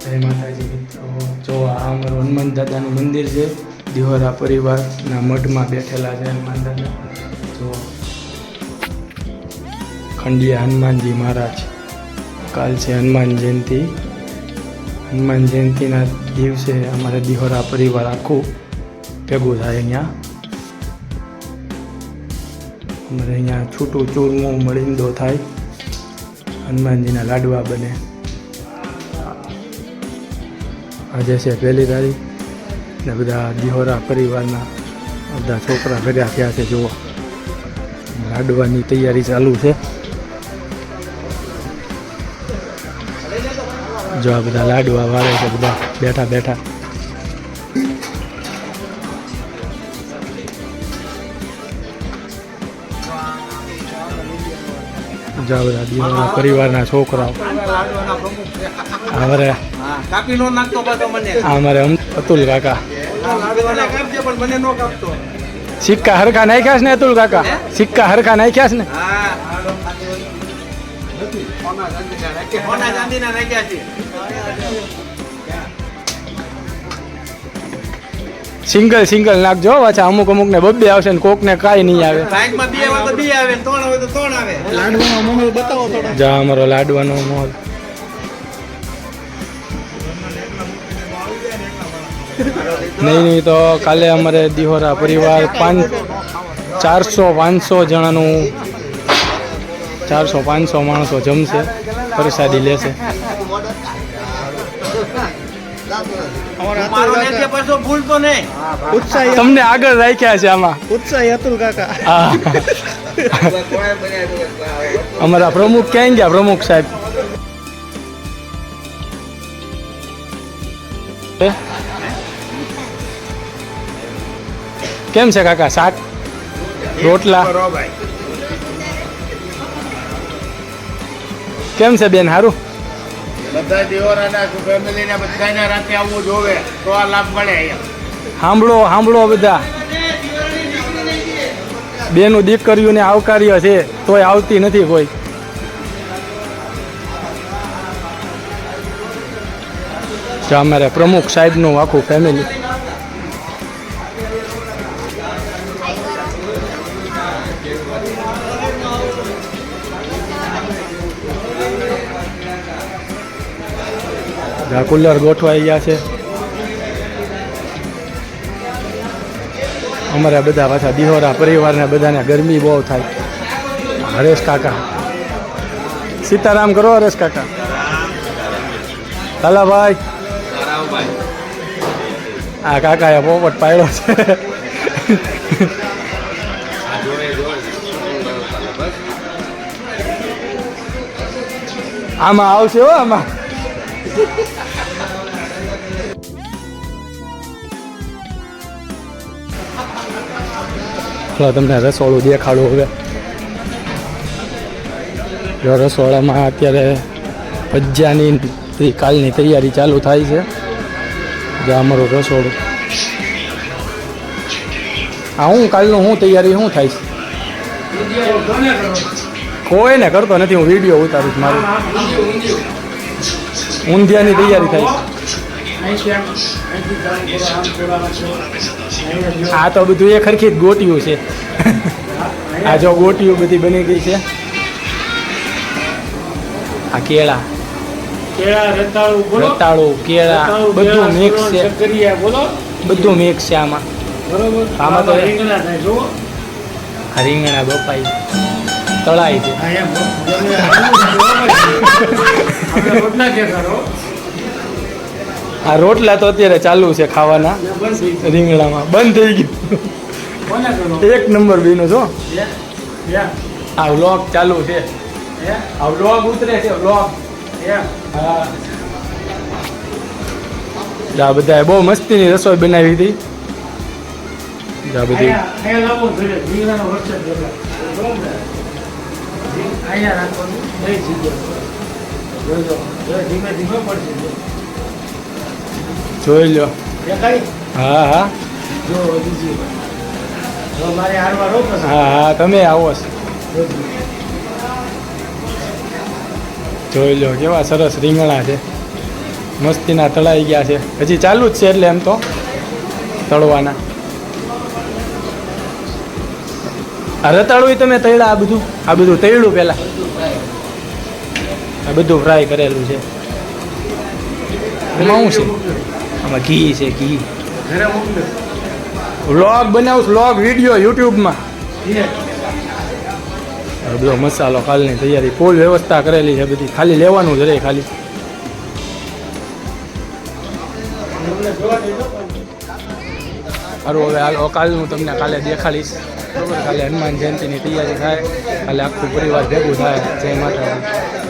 જય માતાજી મિત્રો, જો આ અમારું હનુમાન દાદાનું મંદિર છે. દિહોરા પરિવારના મઢમાં બેઠેલા છે હનુમાન દાદા. જો ખંડિયા હનુમાનજી મહારાજ. કાલ છે હનુમાન જયંતિ. હનુમાન જયંતિના દિવસે અમારે દિહોરા પરિવાર આખું ભેગું થાય અહીંયા. અમારે અહીંયા છૂટું ચૂરમું મળીંદો થાય, હનુમાનજીના લાડવા બને. આજે છે 1 તારીખ ને બધા દિહોરા પરિવારના બધા છોકરા ભેગા થયા છે. જુઓ લાડવાની તૈયારી ચાલુ છે. જો આ બધા લાડવા વાળે છે, બધા બેઠા બેઠા. જો આ બધા દિહોરા પરિવારના છોકરાઓ. અમારે અતુલ કાકા સિક્કા હરખા નાખ્યા છે ને? અતુલ કાકા સિક્કા હરખા નાખ્યા છે ને? સિંગલ સિંગલ નાખજો પાછા. અમુક અમુક ને બબ્બે આવશે ને કોક ને કાંઈ નહીં આવે. જા અમારો લાડવાનો મોલ. નહીં તો કાલે અમારે દિહોરા પરિવાર 400-500 જણાનું 400-500 માણસો જમશે, પ્રસાદી લેશે. તમને આગળ રાખ્યા છે આમાં. ઉત્સાહી અતુલ કાકા. અમારા પ્રમુખ ક્યાં ગયા? પ્રમુખ સાહેબ કેમ છે કાકા? શાક રોટલા કેમ છે બેન? સારું. બધા દિહોરાના ફેમિલીને બધાને રાતે આવવું જોવે તો આ લાભ મળે. સાંભળો સાંભળો બધા. બેનું દીકરીઓને આવકાર્ય છે તોય આવતી નથી કોઈ. જો અમારે પ્રમુખ સાહેબનું આખું ફેમિલી. કુલર ગોઠવાઈ ગયા છે. અમારા બધા પાછા દિહોરા પરિવારને બધાને ગરમી બહુ થાય. હરેશ કાકા સીતારામ કરો. હરેશ કાકા કાલાભાઈ. આ કાકાએ પોપટ પાડ્યો છે. આમાં આવશે હો. આમાં તમને રસોડું દેખાડું. હવે જો રસોડામાં અત્યારે ભજીયાની કાલની તૈયારી ચાલુ થાય છે. જો અમારું રસોડું. હા, હું કાલનું હું તૈયારી શું થાય છે? કોઈને કરતો નથી. હું વિડીયો ઉતારું છું. મારું ઊંધિયાની તૈયારી થાય છે. આ તો બધું એ ખરખી જ ગોટિયું છે. આ જો ગોટિયું બધી બની ગઈ છે. આ કેળા રતાળું કેળા બધું મિક્સ છે. બધું મિક્સ છે આમાં. આમાં તો રીંગણા બપાઈ તળાઈ છે. આ રોટલા તો અત્યારે ચાલુ છે ખાવાના. રીંગણામાં બંધ થઈ ગયું. 1 નંબર બીનું છો. આ વ્લોગ ચાલુ છે. આ વ્લોગ ઉતરે છે. વ્લોગ. આ બધા બહુ મસ્તીની રસોઈ બનાવી હતી. આ બધી જોઈ લો. હા હા હા હા તમે આવો. જોઈ લો કેવા સરસ રીંગણા છે. મસ્તીના તળાઈ ગયા છે, હજી ચાલુ જ છે એટલે એમ તો તળવાના. આ રતાળું તમે તળ્યા? આ બધું તળ્યું પહેલાં? આ બધું ફ્રાય કરેલું છે. એમાં શું છે? આમાં ઘી છે, ઘી. વ્લોગ બનાવું, વ્લોગ વિડીયો યુટ્યુબમાં. બધો મસાલો કાલની તૈયારી, ફૂલ વ્યવસ્થા કરેલી છે બધી, ખાલી લેવાનું જ રહે ખાલી. સારું, હવે હાલ કાલનું તમને કાલે દેખાડીશ. બરાબર, કાલે હનુમાન જયંતિની તૈયારી થાય, કાલે આખું પરિવાર ભેગું થાય. જય માતાજી.